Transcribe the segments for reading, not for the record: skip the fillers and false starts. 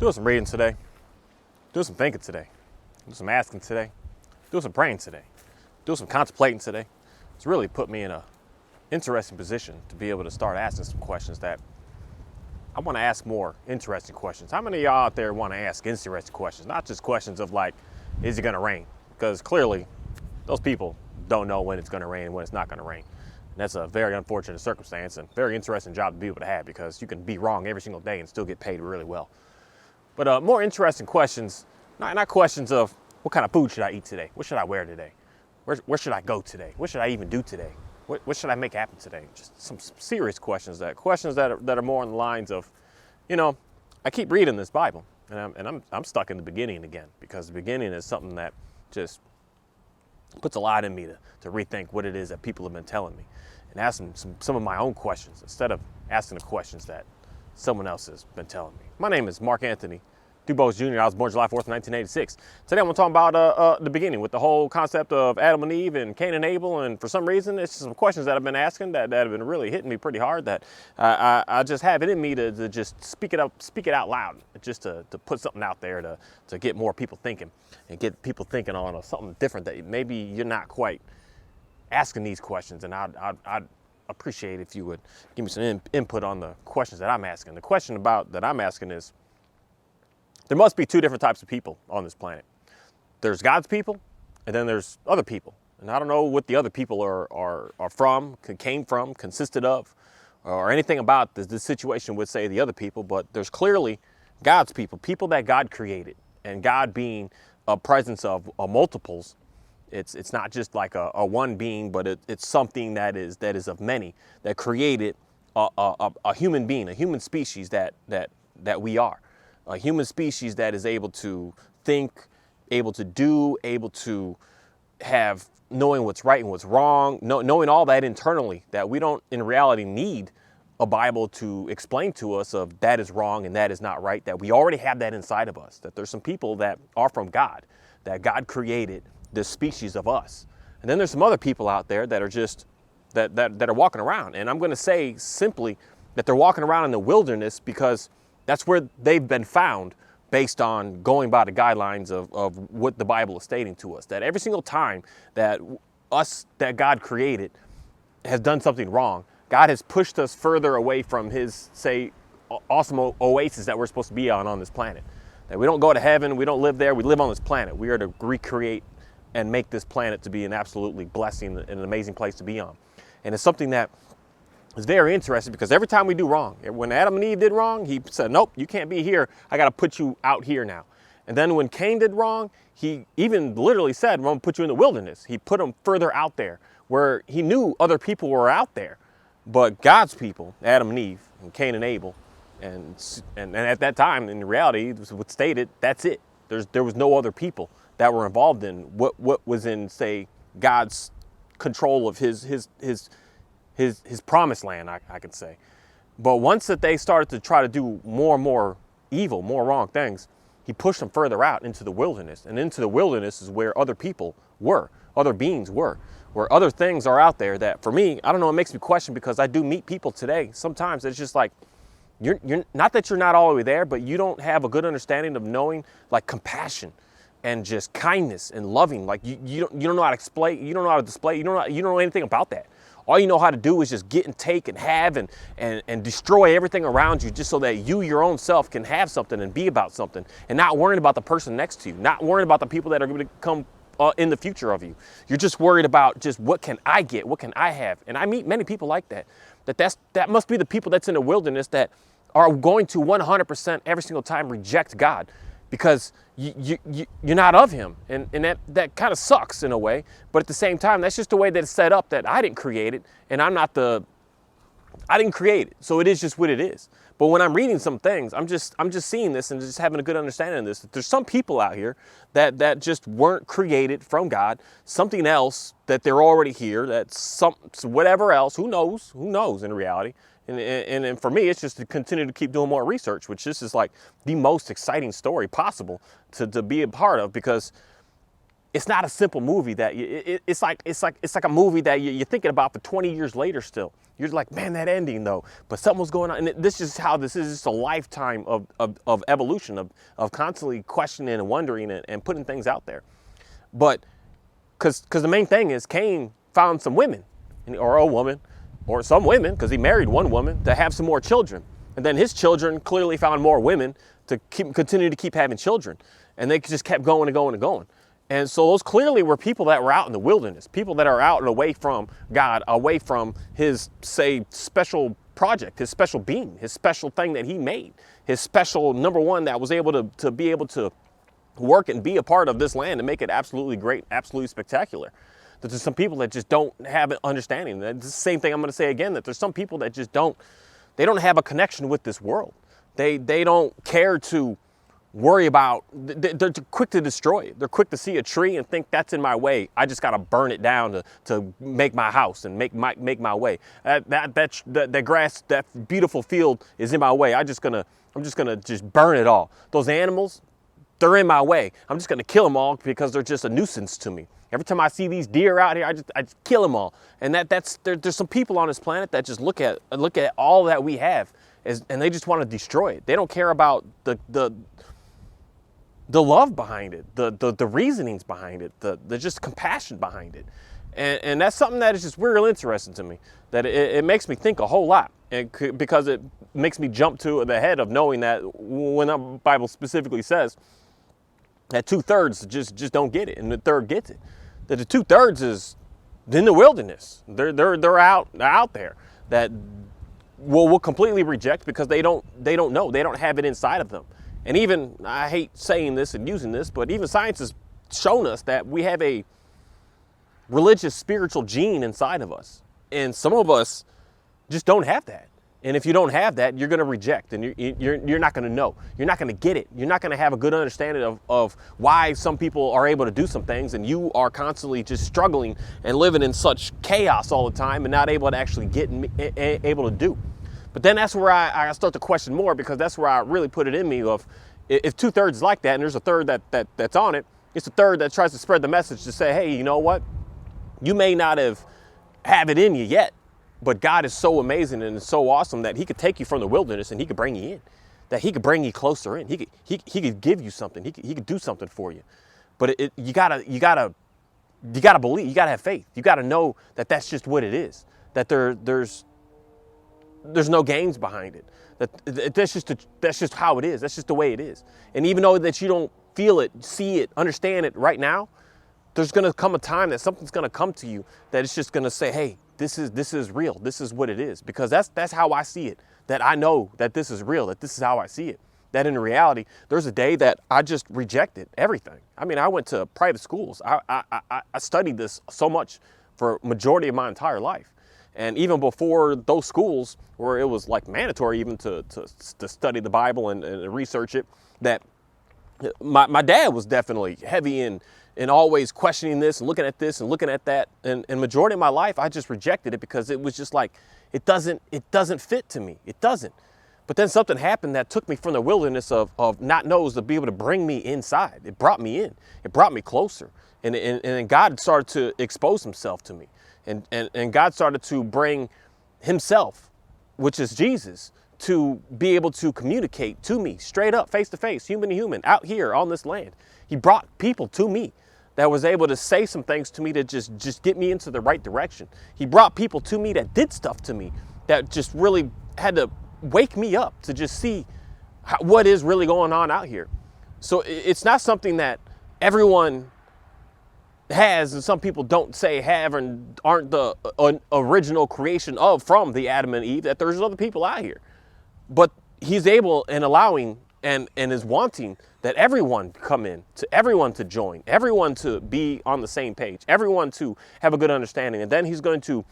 Doing some reading today, doing some thinking today, doing some asking today, doing some praying today, doing some contemplating today. It's really put me in a interesting position to be able to start asking some questions that I want to ask more interesting questions. How many of y'all out there want to ask interesting questions? Not just questions of like, is it going to rain? Because clearly those people don't know when it's going to rain and when it's not going to rain. And that's a very unfortunate circumstance and very interesting job to be able to have, because you can be wrong every single day and still get paid really well. But more interesting questions, not questions of what kind of food should I eat today? What should I wear today? Where should I go today? What should I even do today? What should I make happen today? Just some serious questions that are more on the lines of, I keep reading this Bible and I'm stuck in the beginning again, because the beginning is something that just puts a lot in me to rethink what it is that people have been telling me and ask some of my own questions instead of asking the questions that someone else has been telling me. My name is Mark Anthony Dubose Jr. I was born July 4th, 1986. Today I'm going to talk about the beginning with the whole concept of Adam and Eve and Cain and Abel. And for some reason, it's some questions that I've been asking that have been really hitting me pretty hard, that I just have it in me to just speak it out loud, just to put something out there to get more people thinking and get people thinking on something different that maybe you're not quite asking these questions. And I'd appreciate if you would give me some input on the questions that I'm asking. The question that I'm asking is, there must be two different types of people on this planet. There's God's people, and then there's other people. And I don't know what the other people are from, came from, consisted of, or anything about this situation would say the other people, but there's clearly God's people that God created. And God being a presence of multiples, it's not just like a one being, but it's something that is of many, that created a human being, a human species that we are. A human species that is able to think, able to do, able to have knowing what's right and what's wrong, knowing all that internally, that we don't in reality need a Bible to explain to us of that is wrong and that is not right, that we already have that inside of us, that there's some people that are from God, that God created this species of us. And then there's some other people out there that are just, that are walking around. And I'm going to say simply that they're walking around in the wilderness because that's where they've been found, based on going by the guidelines of what the Bible is stating to us. That every single time that God created has done something wrong, God has pushed us further away from his, say, awesome oasis that we're supposed to be on this planet. That we don't go to heaven, we don't live there, we live on this planet. We are to recreate and make this planet to be an absolutely blessing and an amazing place to be on. And it's something that is very interesting, because every time we do wrong, when Adam and Eve did wrong, he said, nope, you can't be here. I got to put you out here now. And then when Cain did wrong, he even literally said, I'm going to put you in the wilderness. He put him further out there where he knew other people were out there. But God's people, Adam and Eve and Cain and Abel, and at that time, in reality, it was stated, that's it. There was no other people that were involved in what was in, say, God's control of his promised land, I could say. But once that they started to try to do more and more evil, more wrong things, he pushed them further out into the wilderness. And into the wilderness is where other people were, other beings were, where other things are out there that, for me, I don't know, it makes me question, because I do meet people today. Sometimes it's just like, you're not that you're not all the way there, but you don't have a good understanding of knowing, like, compassion and just kindness and loving. Like, you don't know how to explain, you don't know how to display, you don't know anything about that. All you know how to do is just get and take and have and destroy everything around you, just so that you, your own self, can have something and be about something, and not worrying about the person next to you, not worrying about the people that are going to come in the future of you. You're just worried about just, what can I get? What can I have? And I meet many people like that. That must be the people that's in the wilderness, that are going to 100% every single time reject God, because you're not of him. And that kind of sucks in a way. But at the same time, that's just the way that it's set up, that I didn't create it, and I didn't create it. So it is just what it is. But when I'm reading some things, I'm just seeing this and just having a good understanding of this. That there's some people out here that just weren't created from God, something else, that they're already here, that's whatever else, who knows in reality. And for me, it's just to continue to keep doing more research, which this is like the most exciting story possible to be a part of, because it's not a simple movie that it's like a movie that you're thinking about for 20 years later still. You're like, man, that ending though, but something was going on. And this is how this is, just a lifetime of evolution, of constantly questioning and wondering and putting things out there. But because the main thing is Cain found some women, or a woman, or some women, because he married one woman, to have some more children. And then his children clearly found more women to continue to keep having children. And they just kept going and going and going. And so those clearly were people that were out in the wilderness, people that are out and away from God, away from his, say, special project, his special being, his special thing that he made, his special number one that was able to be able to work and be a part of this land and make it absolutely great, absolutely spectacular. That there's some people that just don't have an understanding. That's the same thing I'm going to say again, that there's some people that just don't have a connection with this world. They don't care to worry about, they're quick to destroy it. They're quick to see a tree and think that's in my way. I just got to burn it down to make my house and make my way. That grass, that beautiful field is in my way. I'm just gonna burn it all. Those animals, they're in my way. I'm just gonna kill them all because they're just a nuisance to me. Every time I see these deer out here, I just kill them all. And there's some people on this planet that just look at all that we have and they just want to destroy it. They don't care about the love behind it, the reasonings behind it, the just compassion behind it. And that's something that is just real interesting to me, that it makes me think a whole lot, because it makes me jump to the head of knowing that when the Bible specifically says that 2/3 just don't get it and the third gets it, that the 2/3 is in the wilderness. They're out there that will completely reject because they don't know, they don't have it inside of them. And even, I hate saying this and using this, but even science has shown us that we have a religious, spiritual gene inside of us. And some of us just don't have that. And if you don't have that, you're going to reject, and you're not going to know. You're not going to get it. You're not going to have a good understanding of why some people are able to do some things, and you are constantly just struggling and living in such chaos all the time and not able to actually get and able to do. But then that's where I start to question more, because that's where I really put it in me of, if 2/3 is like that and there's a third that's on it, it's a third that tries to spread the message to say, hey, you know what? You may not have it in you yet, but God is so amazing and so awesome that he could take you from the wilderness and he could bring you in, that he could bring you closer in. He could give you something. He could do something for you. But you gotta believe, you gotta have faith. You gotta know that that's just what it is, that there's no games behind it. That's just how it is. That's just the way it is. And even though that you don't feel it, see it, understand it right now, there's going to come a time that something's going to come to you that it's just going to say, hey, this is real. This is what it is. Because that's how I see it. That I know that this is real, that this is how I see it. That in reality, there's a day that I just rejected everything. I mean, I went to private schools. I studied this so much for majority of my entire life. And even before those schools, where it was like mandatory even to study the Bible and research it, that my dad was definitely heavy in always questioning this and looking at this and looking at that. And majority of my life, I just rejected it because it was just like, it doesn't fit to me. It doesn't. But then something happened that took me from the wilderness of not knows to be able to bring me inside. It brought me in. It brought me closer. And God started to expose himself to me. And God started to bring himself, which is Jesus, to be able to communicate to me straight up, face to face, human to human, out here on this land. He brought people to me that was able to say some things to me to just get me into the right direction. He brought people to me that did stuff to me that just really had to wake me up to just see what is really going on out here. So it's not something that everyone has, and some people don't say have and aren't the original creation from the Adam and Eve, that there's other people out here. But he's able and allowing and is wanting that everyone come in, to everyone to join, everyone to be on the same page, everyone to have a good understanding. And then he's going to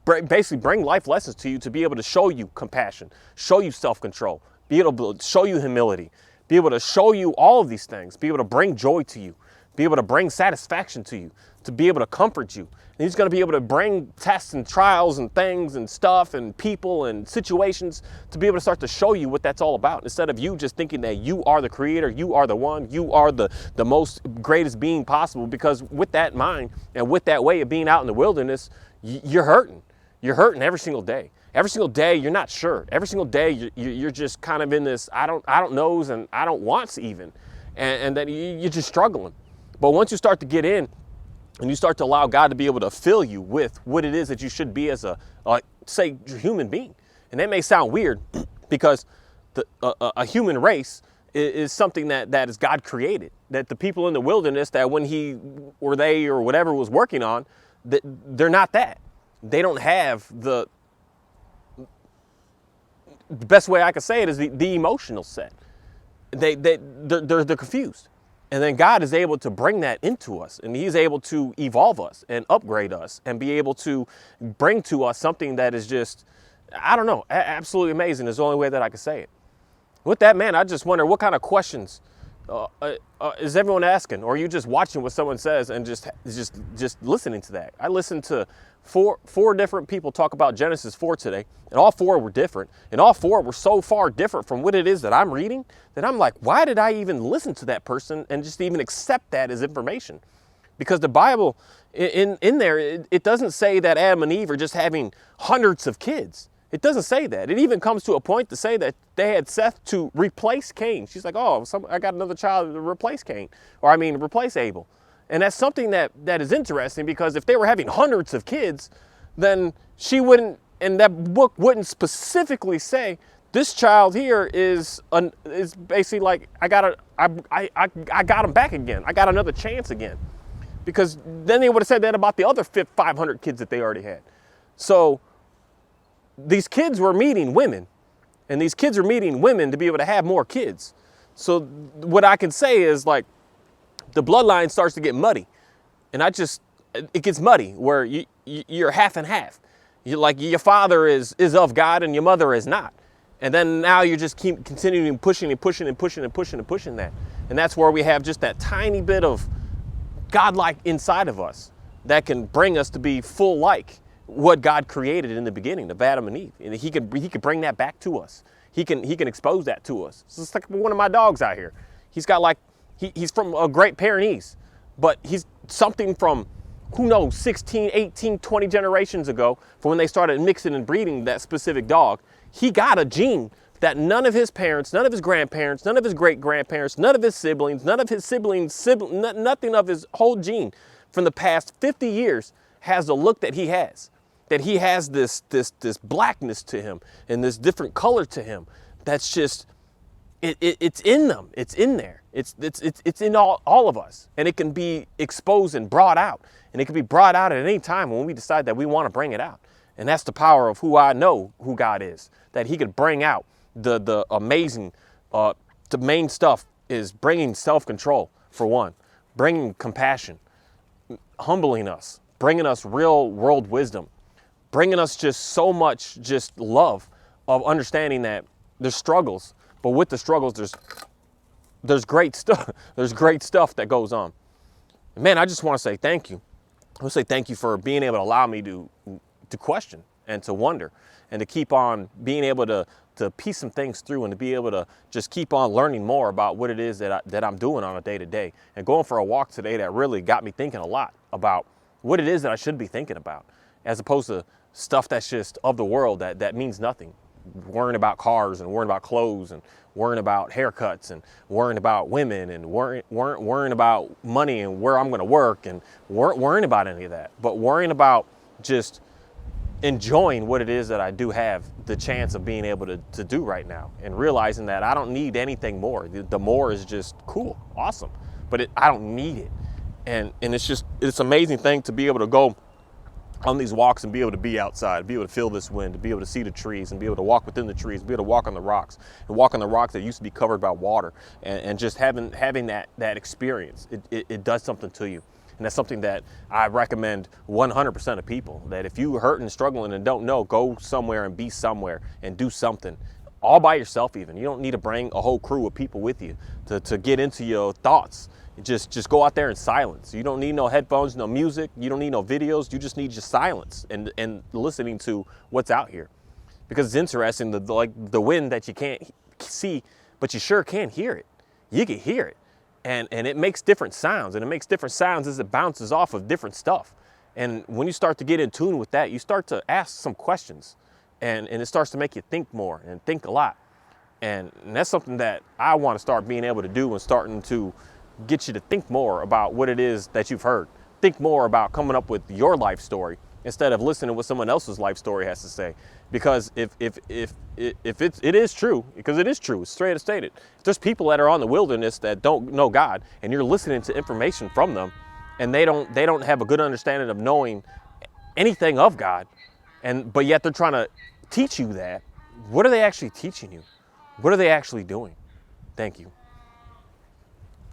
basically bring life lessons to you to be able to show you compassion, show you self-control, be able to show you humility, be able to show you all of these things, be able to bring joy to you, be able to bring satisfaction to you, to be able to comfort you. And he's going to be able to bring tests and trials and things and stuff and people and situations to be able to start to show you what that's all about. Instead of you just thinking that you are the creator, you are the one, you are the most greatest being possible. Because with that mind and with that way of being out in the wilderness, you're hurting. You're hurting every single day. Every single day, you're not sure. Every single day, you're just kind of in this, I don't knows and I don't wants even. And then you're just struggling. But once you start to get in and you start to allow God to be able to fill you with what it is that you should be as a say, human being. And that may sound weird because a human race is something that is God created. That the people in the wilderness, that when he or they or whatever was working on, they're not that. They don't have the best way I could say it is the emotional set. They're confused. And then God is able to bring that into us, and he's able to evolve us and upgrade us and be able to bring to us something that is just, I don't know, absolutely amazing is the only way that I could say it. With that, man, I just wonder what kind of questions is everyone asking? Or are you just watching what someone says and just listening to that? I listened to four different people talk about Genesis 4 today, and all four were different, and all four were so far different from what it is that I'm reading that I'm like, why did I even listen to that person and just even accept that as information? Because the Bible in there, it doesn't say that Adam and Eve are just having hundreds of kids. It doesn't say that. It even comes to a point to say that they had Seth to replace Cain. She's like, oh, I got another child to replace Cain, or replace Abel. And that's something that is interesting, because if they were having hundreds of kids, then she wouldn't, and that book wouldn't specifically say this child here is basically like I got him back again. I got another chance again, because then they would have said that about the other 500 kids that they already had. So these kids were meeting women, and these kids are meeting women to be able to have more kids. So what I can say is, like, the bloodline starts to get muddy, and it gets muddy where you're half and half. You like your father is of God and your mother is not, and then now you just keep continuing pushing that, and that's where we have just that tiny bit of God-like inside of us that can bring us to be full like what God created in the beginning of Adam and Eve, and he could bring that back to us. He can expose that to us. So it's like one of my dogs out here. He's got like. He's from a Great Pyrenees, but he's something from, who knows, 16, 18, 20 generations ago, from when they started mixing and breeding that specific dog. He got a gene that none of his parents, none of his grandparents, none of his great-grandparents, none of his siblings, nothing of his whole gene from the past 50 years has the look that he has. That he has this blackness to him and this different color to him that's just, it's in them. It's in there. It's in all of us, and it can be exposed and brought out, and it can be brought out at any time when we decide that we want to bring it out. And that's the power of who I know who God is, that he could bring out the amazing, the main stuff is bringing self-control, for one, bringing compassion, humbling us, bringing us real world wisdom, bringing us just so much just love of understanding that there's struggles, but with the struggles, there's great stuff. There's great stuff that goes on. Man, I just want to say thank you. I want to say thank you for being able to allow me to question and to wonder and to keep on being able to piece some things through and to be able to just keep on learning more about what it is that I'm doing on a day-to-day. And going for a walk today that really got me thinking a lot about what it is that I should be thinking about, as opposed to stuff that's just of the world that means nothing. Worrying about cars and worrying about clothes and worrying about haircuts and worrying about women and worrying about money and where I'm going to work and worrying about any of that, but worrying about just enjoying what it is that I do have the chance of being able to do right now, and realizing that I don't need anything more. The more is just cool, awesome, but I don't need it. And it's an amazing thing to be able to go on these walks and be able to be outside, be able to feel this wind, to be able to see the trees and be able to walk within the trees, be able to walk on the rocks and walk on the rocks that used to be covered by water, and just having that experience, it does something to you. And that's something that I recommend 100% of people, that if you hurt and struggling and don't know, go somewhere and be somewhere and do something all by yourself even. You don't need to bring a whole crew of people with you to get into your thoughts Just go out there in silence. You don't need no headphones, no music. You don't need no videos. You just need just silence and listening to what's out here, because it's interesting. Like the wind that you can't see, but you sure can hear it. You can hear it, and it makes different sounds, and it makes different sounds as it bounces off of different stuff. And when you start to get in tune with that, you start to ask some questions, and it starts to make you think more and think a lot. And that's something that I want to start being able to do, and starting to get you to think more about what it is that you've heard. Think more about coming up with your life story instead of listening to what someone else's life story has to say. Because if it is true, because it is true, it's straight stated. If there's people that are on the wilderness that don't know God, and you're listening to information from them, and they don't have a good understanding of knowing anything of God, but yet they're trying to teach you that, what are they actually teaching you? What are they actually doing? Thank you.